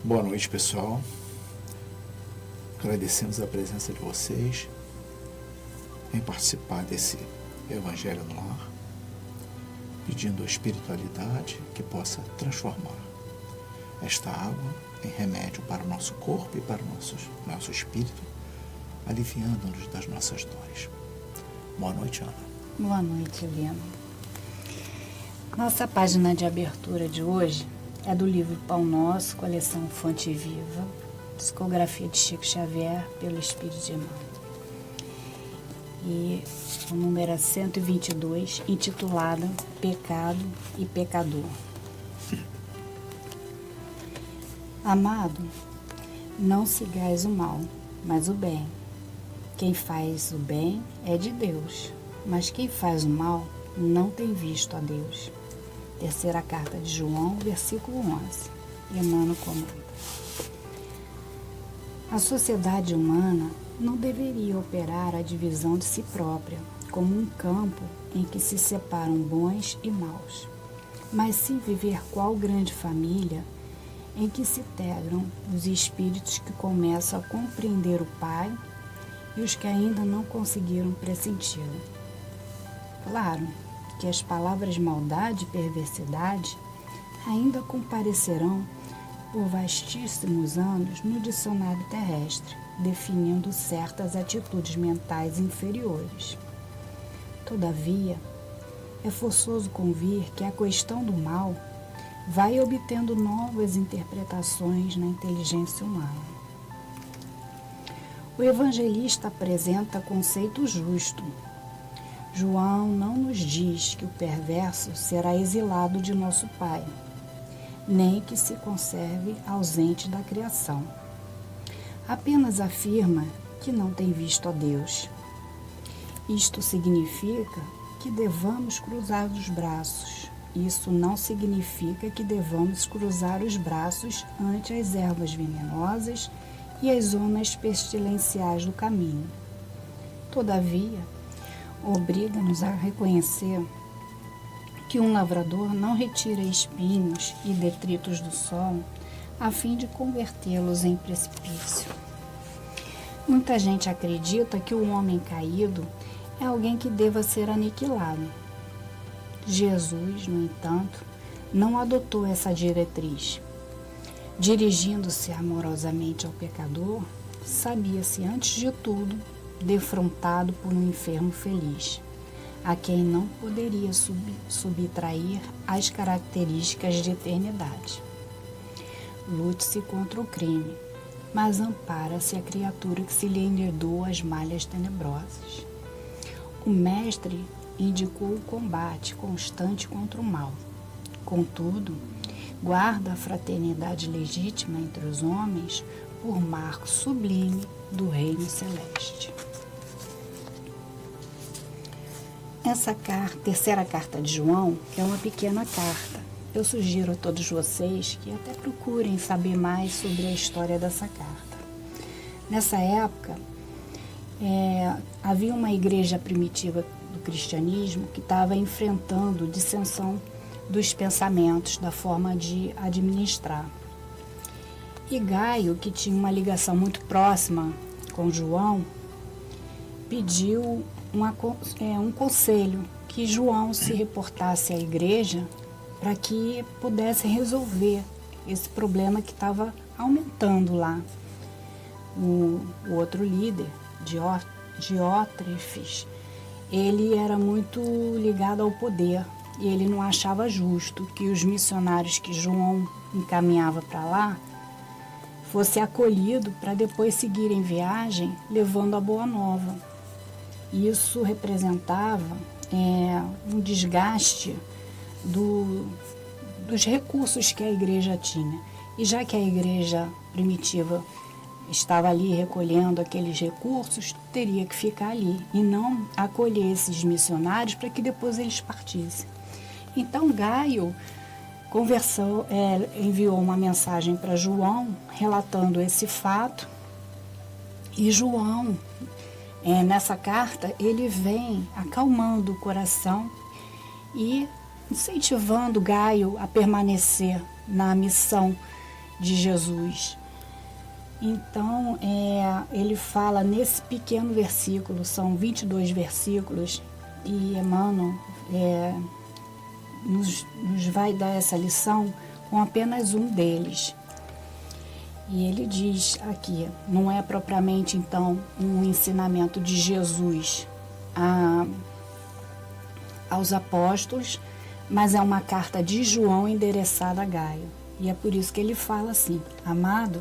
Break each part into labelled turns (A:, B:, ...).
A: Boa noite, pessoal. Agradecemos a presença de vocês em participar desse Evangelho no Lar, pedindo a espiritualidade que possa transformar esta água em remédio para o nosso corpo e para o nosso espírito, aliviando-nos das nossas dores. Boa noite, Ana.
B: Boa noite, Helena. Nossa página de abertura de hoje é do livro Pão Nosso, coleção Fonte Viva, discografia de Chico Xavier, pelo Espírito de Emmanuel. E o número é 122, intitulada Pecado e Pecador. Amado, não sigais o mal, mas o bem. Quem faz o bem é de Deus, mas quem faz o mal não tem visto a Deus. Terceira carta de João, versículo 11. Emmanuel comenta. A sociedade humana não deveria operar a divisão de si própria, como um campo em que se separam bons e maus, mas sim viver qual grande família em que se integram os espíritos que começam a compreender o Pai e os que ainda não conseguiram pressenti-lo. Claro que as palavras maldade e perversidade ainda comparecerão por vastíssimos anos no dicionário terrestre, definindo certas atitudes mentais inferiores. Todavia, é forçoso convir que a questão do mal vai obtendo novas interpretações na inteligência humana. O evangelista apresenta conceito justo. João não nos diz que o perverso será exilado de nosso Pai, nem que se conserve ausente da criação. Apenas afirma que não tem visto a Deus. Isto significa que devamos cruzar os braços. Isso não significa que devamos cruzar os braços ante as ervas venenosas e as zonas pestilenciais do caminho. Todavia, obriga-nos a reconhecer que um lavrador não retira espinhos e detritos do solo a fim de convertê-los em precipício. Muita gente acredita que o homem caído é alguém que deva ser aniquilado. Jesus, no entanto, não adotou essa diretriz. Dirigindo-se amorosamente ao pecador, sabia-se antes de tudo defrontado por um enfermo feliz, a quem não poderia subtrair as características de eternidade. Lute-se contra o crime, mas ampara-se a criatura que se lhe enredou as malhas tenebrosas. O mestre indicou o combate constante contra o mal. Contudo, guarda a fraternidade legítima entre os homens por marco sublime do reino celeste. Essa terceira carta de João é uma pequena carta. Eu sugiro a todos vocês que até procurem saber mais sobre a história dessa carta. Nessa época, havia uma igreja primitiva do cristianismo que estava enfrentando dissensão dos pensamentos, da forma de administrar. E Gaio, que tinha uma ligação muito próxima com João, pediu um conselho, que João se reportasse à igreja para que pudesse resolver esse problema que estava aumentando lá. O outro líder, Diótrefes, ele era muito ligado ao poder e ele não achava justo que os missionários que João encaminhava para lá fosse acolhido para depois seguirem viagem levando a boa nova. Isso representava um desgaste dos recursos que a igreja tinha. E já que a igreja primitiva estava ali recolhendo aqueles recursos, teria que ficar ali e não acolher esses missionários para que depois eles partissem. Então Gaio enviou uma mensagem para João relatando esse fato, e João, nessa carta, ele vem acalmando o coração e incentivando Gaio a permanecer na missão de Jesus. Então, ele fala nesse pequeno versículo, são 22 versículos, e Emmanuel nos vai dar essa lição com apenas um deles. E ele diz aqui, não é propriamente então um ensinamento de Jesus aos apóstolos, mas é uma carta de João endereçada a Gaio. E é por isso que ele fala assim: amado,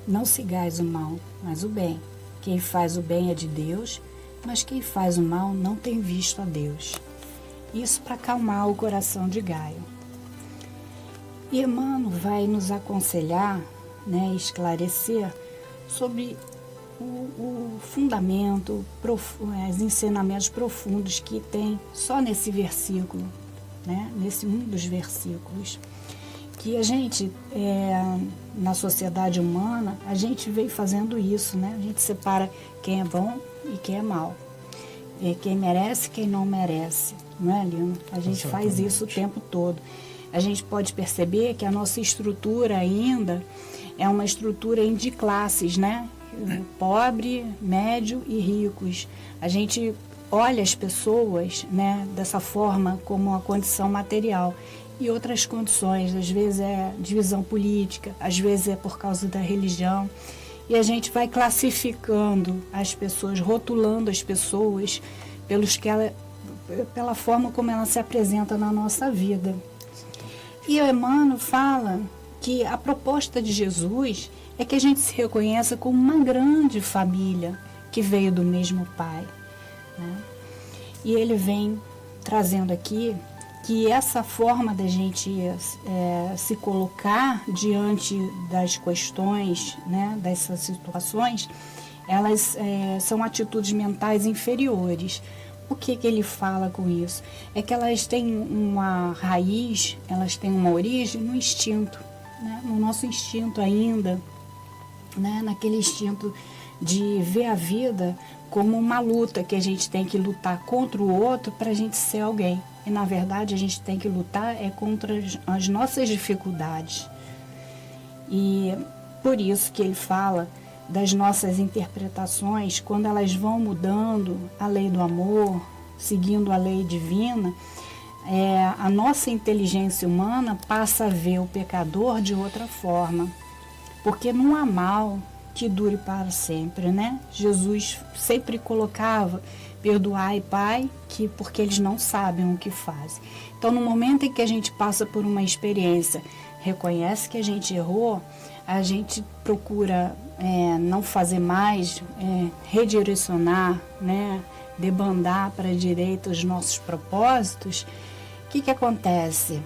B: não sigais o mal, mas o bem. Quem faz o bem é de Deus, mas quem faz o mal não tem visto a Deus. Isso para acalmar o coração de Gaio. E Emmanuel vai nos aconselhar, né, esclarecer sobre o fundamento, os ensinamentos profundos que tem só nesse versículo, né, nesse um dos versículos. Que a gente, na sociedade humana, a gente veio fazendo isso, né? A gente separa quem é bom e quem é mal. Quem merece e quem não merece, não é, Lino? A gente faz isso o tempo todo. A gente pode perceber que a nossa estrutura ainda é uma estrutura de classes, né? Pobre, médio e ricos. A gente olha as pessoas, né, dessa forma, como uma condição material. E outras condições, às vezes é divisão política, às vezes é por causa da religião. E a gente vai classificando as pessoas, rotulando as pessoas pela forma como ela se apresenta na nossa vida. E o Emmanuel fala que a proposta de Jesus é que a gente se reconheça como uma grande família que veio do mesmo Pai, né? E ele vem trazendo aqui que essa forma da gente se colocar diante das questões, né, dessas situações, elas são atitudes mentais inferiores. O que ele fala com isso? É que elas têm uma raiz, elas têm uma origem no instinto, né, no nosso instinto ainda, né, naquele instinto de ver a vida como uma luta, que a gente tem que lutar contra o outro para a gente ser alguém. E, na verdade, a gente tem que lutar contra as nossas dificuldades. E por isso que ele fala das nossas interpretações, quando elas vão mudando a lei do amor, seguindo a lei divina, a nossa inteligência humana passa a ver o pecador de outra forma. Porque não há mal que dure para sempre, né? Jesus sempre colocava: perdoai, Pai, porque eles não sabem o que fazem. Então, no momento em que a gente passa por uma experiência, reconhece que a gente errou, a gente procura não fazer mais, redirecionar, né? Debandar para a direita os nossos propósitos. O que acontece?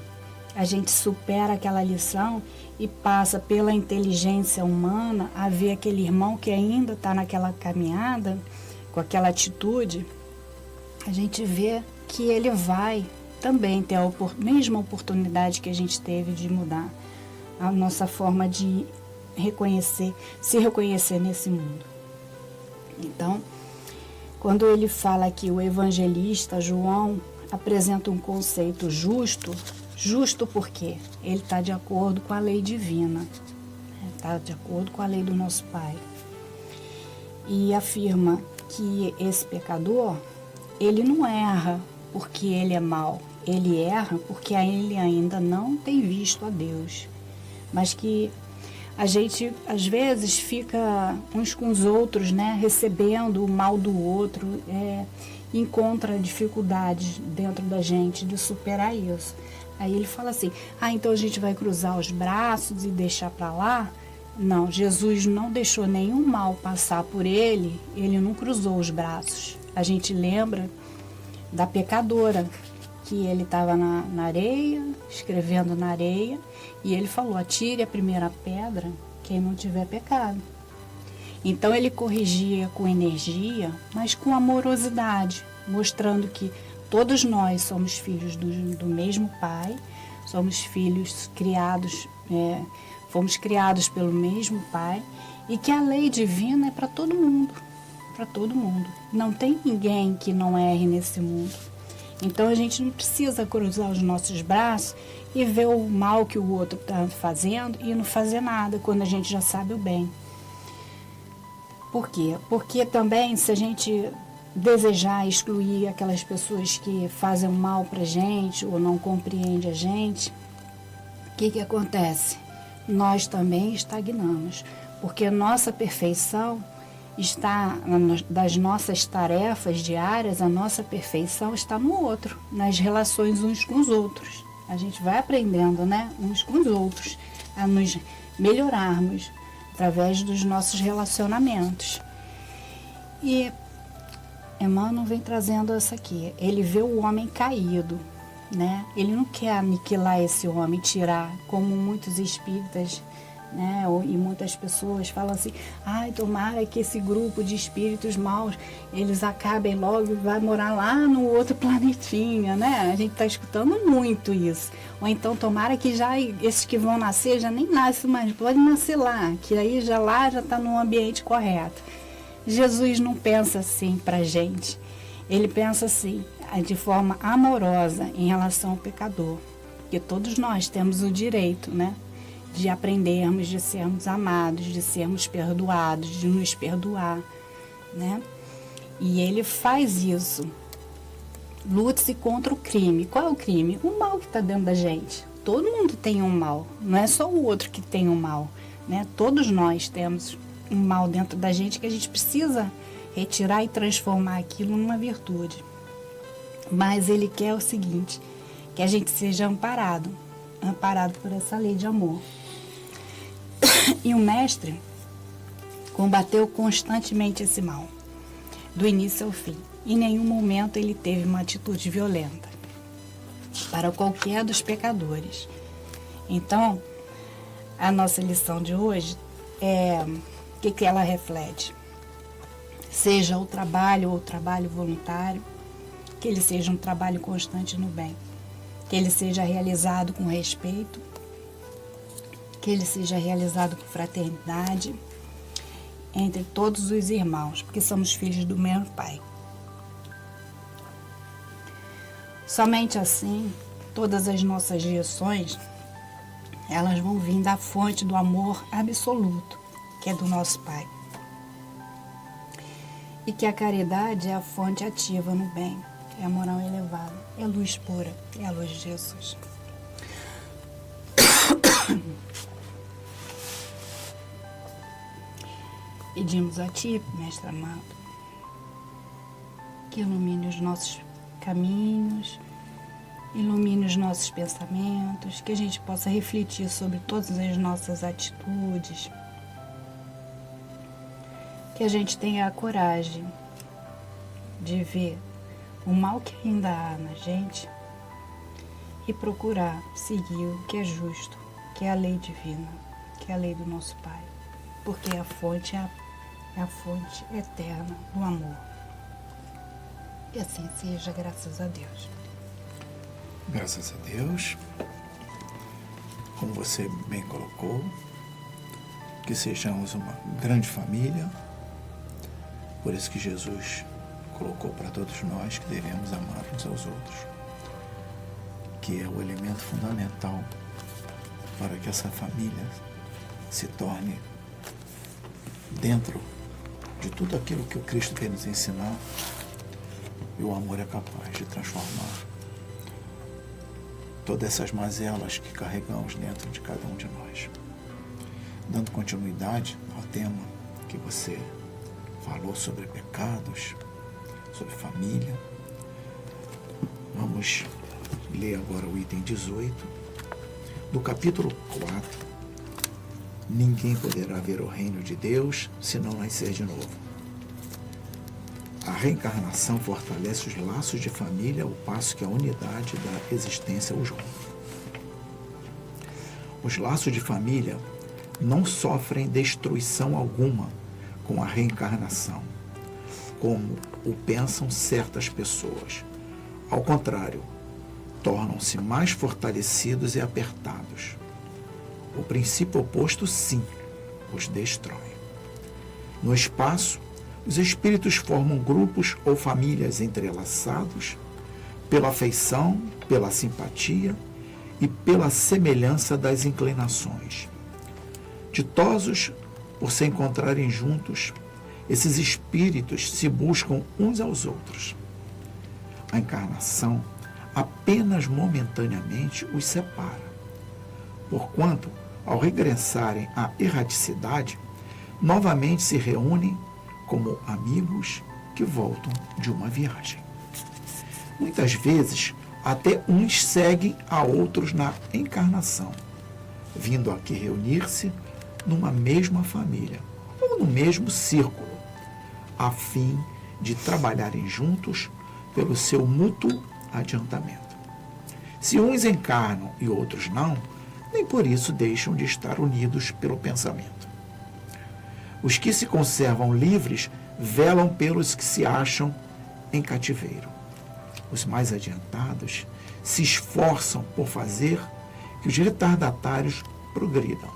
B: A gente supera aquela lição e passa pela inteligência humana a ver aquele irmão que ainda está naquela caminhada, com aquela atitude. A gente vê que ele vai também ter a mesma oportunidade que a gente teve de mudar a nossa forma de se reconhecer nesse mundo. Então, quando ele fala que o evangelista João apresenta um conceito justo por quê? Ele está de acordo com a lei divina, está de acordo com a lei do nosso Pai. E afirma que esse pecador, ele não erra porque ele é mau, ele erra porque ele ainda não tem visto a Deus. Mas que a gente, às vezes, fica uns com os outros, né, recebendo o mal do outro, encontra dificuldades dentro da gente de superar isso. Aí ele fala assim: então a gente vai cruzar os braços e deixar para lá? Não, Jesus não deixou nenhum mal passar por ele, ele não cruzou os braços. A gente lembra da pecadora, que ele estava na areia, escrevendo na areia, e ele falou: atire a primeira pedra quem não tiver pecado. Então ele corrigia com energia, mas com amorosidade, mostrando que todos nós somos filhos do mesmo Pai, somos filhos criados, fomos criados pelo mesmo Pai, e que a lei divina é para todo mundo, para todo mundo. Não tem ninguém que não erre nesse mundo. Então a gente não precisa cruzar os nossos braços e ver o mal que o outro está fazendo e não fazer nada quando a gente já sabe o bem. Por quê? Porque também, se a gente desejar excluir aquelas pessoas que fazem mal para a gente ou não compreendem a gente, o que acontece? Nós também estagnamos, porque nossa perfeição está, das nossas tarefas diárias, a nossa perfeição está no outro, nas relações uns com os outros. A gente vai aprendendo, né, uns com os outros, a nos melhorarmos através dos nossos relacionamentos. E Emmanuel vem trazendo isso aqui. Ele vê o homem caído, né? Ele não quer aniquilar esse homem, tirar, como muitos espíritas, né? E muitas pessoas falam assim: ai, tomara que esse grupo de espíritos maus, eles acabem logo e vai morar lá no outro planetinha, né? A gente está escutando muito isso. Ou então, tomara que já esses que vão nascer já nem nascem mais, pode nascer lá, que aí já lá já está no ambiente correto. Jesus não pensa assim para a gente. Ele pensa assim, de forma amorosa em relação ao pecador. Porque todos nós temos o direito, né, de aprendermos, de sermos amados, de sermos perdoados, de nos perdoar, né? E ele faz isso. Lute-se contra o crime. Qual é o crime? O mal que está dentro da gente. Todo mundo tem um mal. Não é só o outro que tem um mal, né? Todos nós temos um mal dentro da gente que a gente precisa retirar e transformar aquilo numa virtude. Mas ele quer o seguinte, que a gente seja amparado por essa lei de amor. E o mestre combateu constantemente esse mal, do início ao fim. Em nenhum momento ele teve uma atitude violenta para qualquer dos pecadores. Então, a nossa lição de hoje o que ela reflete? Seja o trabalho ou o trabalho voluntário, que ele seja um trabalho constante no bem, que ele seja realizado com respeito, que ele seja realizado com fraternidade entre todos os irmãos, porque somos filhos do mesmo Pai. Somente assim, todas as nossas lições, elas vão vir da fonte do amor absoluto, que é do nosso Pai. E que a caridade é a fonte ativa no bem, é a moral elevada, é a luz pura, é a luz de Jesus. Pedimos a Ti, Mestre amado, que ilumine os nossos caminhos, ilumine os nossos pensamentos, que a gente possa refletir sobre todas as nossas atitudes, que a gente tenha a coragem de ver o mal que ainda há na gente e procurar seguir o que é justo, que é a lei divina, que é a lei do nosso Pai, porque a fonte é a fonte eterna do amor. Que assim seja, graças a Deus.
A: Graças a Deus, como você bem colocou, que sejamos uma grande família. Por isso que Jesus colocou para todos nós que devemos amar uns aos outros, que é o elemento fundamental para que essa família se torne, dentro de tudo aquilo que o Cristo quer nos ensinar, e o amor é capaz de transformar todas essas mazelas que carregamos dentro de cada um de nós. Dando continuidade ao tema que você falou sobre pecados, sobre família, vamos ler agora o item 18 do capítulo 4. Ninguém poderá ver o reino de Deus se não nascer de novo. A reencarnação fortalece os laços de família ao passo que a unidade da existência os rompe. Os laços de família não sofrem destruição alguma com a reencarnação, como o pensam certas pessoas. Ao contrário, tornam-se mais fortalecidos e apertados. O princípio oposto, sim, os destrói. No espaço, os espíritos formam grupos ou famílias entrelaçados, pela afeição, pela simpatia e pela semelhança das inclinações. Ditosos por se encontrarem juntos, esses espíritos se buscam uns aos outros. A encarnação apenas momentaneamente os separa, porquanto, ao regressarem à erraticidade, novamente se reúnem como amigos que voltam de uma viagem. Muitas vezes, até uns seguem a outros na encarnação, vindo aqui reunir-se numa mesma família ou no mesmo círculo, a fim de trabalharem juntos pelo seu mútuo adiantamento. Se uns encarnam e outros não, nem por isso deixam de estar unidos pelo pensamento. Os que se conservam livres velam pelos que se acham em cativeiro. Os mais adiantados se esforçam por fazer que os retardatários progridam.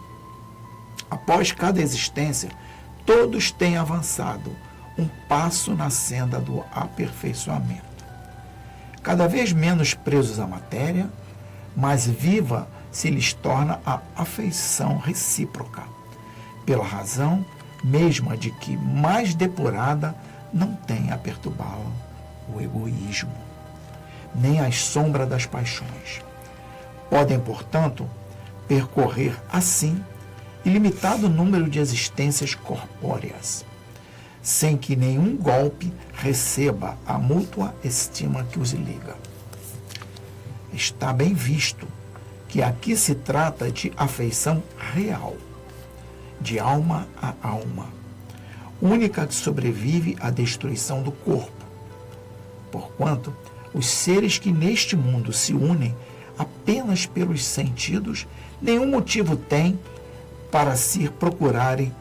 A: Após cada existência, todos têm avançado um passo na senda do aperfeiçoamento. Cada vez menos presos à matéria, mais viva se lhes torna a afeição recíproca, pela razão mesma de que mais depurada não tem a perturbá-la o egoísmo, nem as sombras das paixões. Podem, portanto, percorrer assim ilimitado número de existências corpóreas, sem que nenhum golpe receba a mútua estima que os liga. Está bem visto que aqui se trata de afeição real, de alma a alma, única que sobrevive à destruição do corpo, porquanto os seres que neste mundo se unem apenas pelos sentidos, nenhum motivo têm para se procurarem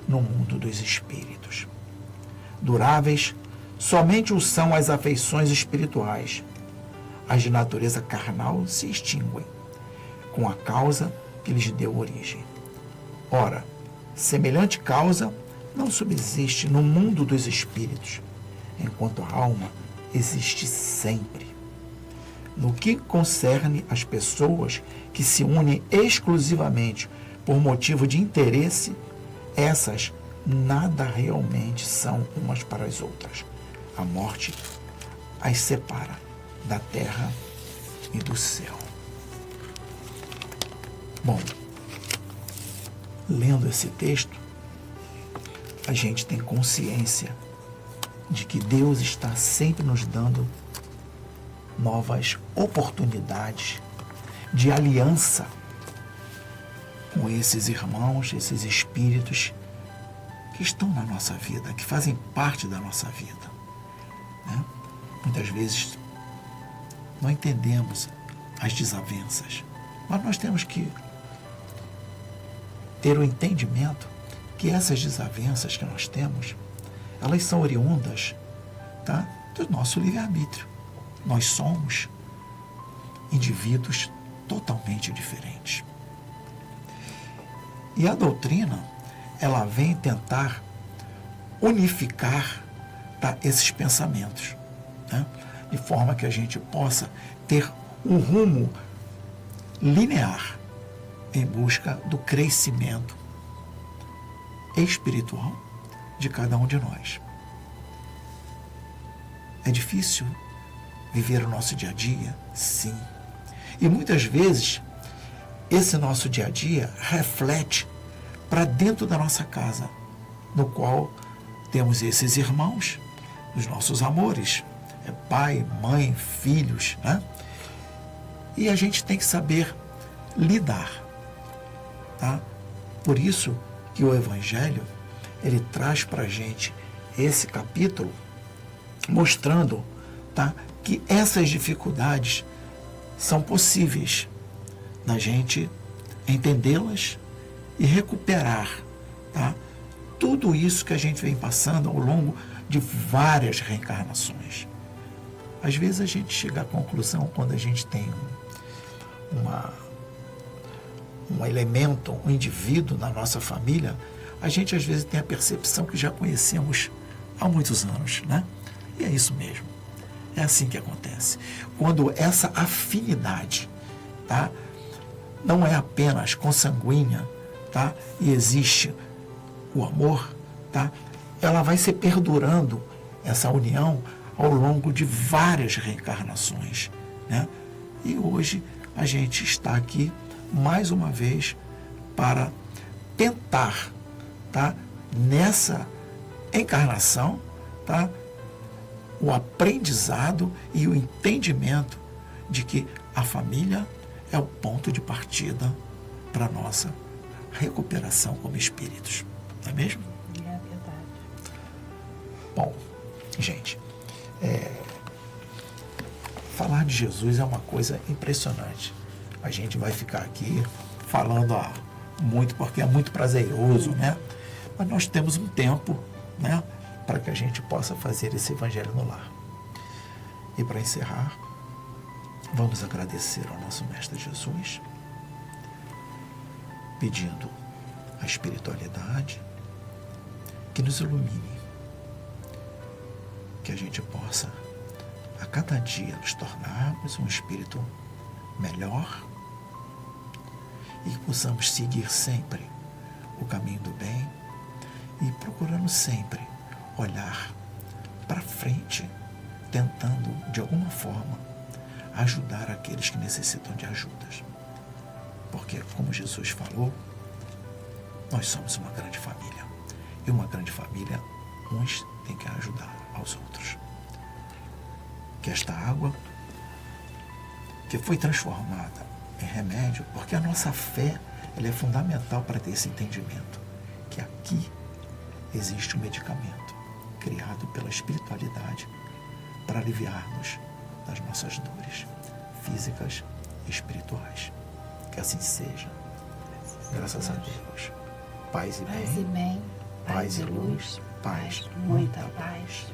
A: no mundo dos espíritos. Duráveis somente o são as afeições espirituais. As de natureza carnal se extinguem, com a causa que lhes deu origem. Ora, semelhante causa não subsiste no mundo dos espíritos, enquanto a alma existe sempre. No que concerne às pessoas que se unem exclusivamente por motivo de interesse, essas nada realmente são umas para as outras. A morte as separa da terra e do céu. Bom, lendo esse texto, a gente tem consciência de que Deus está sempre nos dando novas oportunidades de aliança com esses irmãos, esses espíritos que estão na nossa vida, que fazem parte da nossa vida, né? Muitas vezes não entendemos as desavenças, mas nós temos que ter o entendimento que essas desavenças que nós temos, elas são oriundas, tá, do nosso livre-arbítrio. Nós somos indivíduos totalmente diferentes. E a doutrina, ela vem tentar unificar, tá, esses pensamentos, né, de forma que a gente possa ter um rumo linear em busca do crescimento espiritual de cada um de nós. É difícil viver o nosso dia a dia? Sim. E muitas vezes esse nosso dia a dia reflete para dentro da nossa casa, no qual temos esses irmãos, os nossos amores, pai, mãe, filhos, né? E a gente tem que saber lidar, tá? Por isso que o Evangelho, ele traz para a gente esse capítulo mostrando, tá, que essas dificuldades são possíveis da gente entendê-las e recuperar, tá, tudo isso que a gente vem passando ao longo de várias reencarnações. Às vezes a gente chega à conclusão, quando a gente tem um elemento, um indivíduo na nossa família, a gente às vezes tem a percepção que já conhecemos há muitos anos, né? E é isso mesmo. É assim que acontece. Quando essa afinidade, tá, não é apenas consanguínea, tá, e existe o amor, tá, ela vai se perdurando, essa união, ao longo de várias reencarnações, né? E hoje a gente está aqui mais uma vez para tentar, tá, nessa encarnação, tá, o aprendizado e o entendimento de que a família é o ponto de partida para a nossa recuperação como espíritos. Não é mesmo?
B: É verdade.
A: Bom, gente, falar de Jesus é uma coisa impressionante. A gente vai ficar aqui falando muito, porque é muito prazeroso, né? Mas nós temos um tempo, né, para que a gente possa fazer esse evangelho no lar. E para encerrar, vamos agradecer ao nosso Mestre Jesus, pedindo a espiritualidade que nos ilumine, que a gente possa a cada dia nos tornarmos um espírito melhor e que possamos seguir sempre o caminho do bem e procurando sempre olhar para frente, tentando de alguma forma ajudar aqueles que necessitam de ajudas. Porque, como Jesus falou, nós somos uma grande família. E uma grande família, uns têm que ajudar aos outros. Que esta água, que foi transformada em remédio, porque a nossa fé ela é fundamental para ter esse entendimento, que aqui existe um medicamento criado pela espiritualidade para aliviar-nos das nossas dores físicas e espirituais. Que assim seja. Graças a Deus. Paz e bem,
B: Paz e bem,
A: paz e luz, paz,
B: muita paz.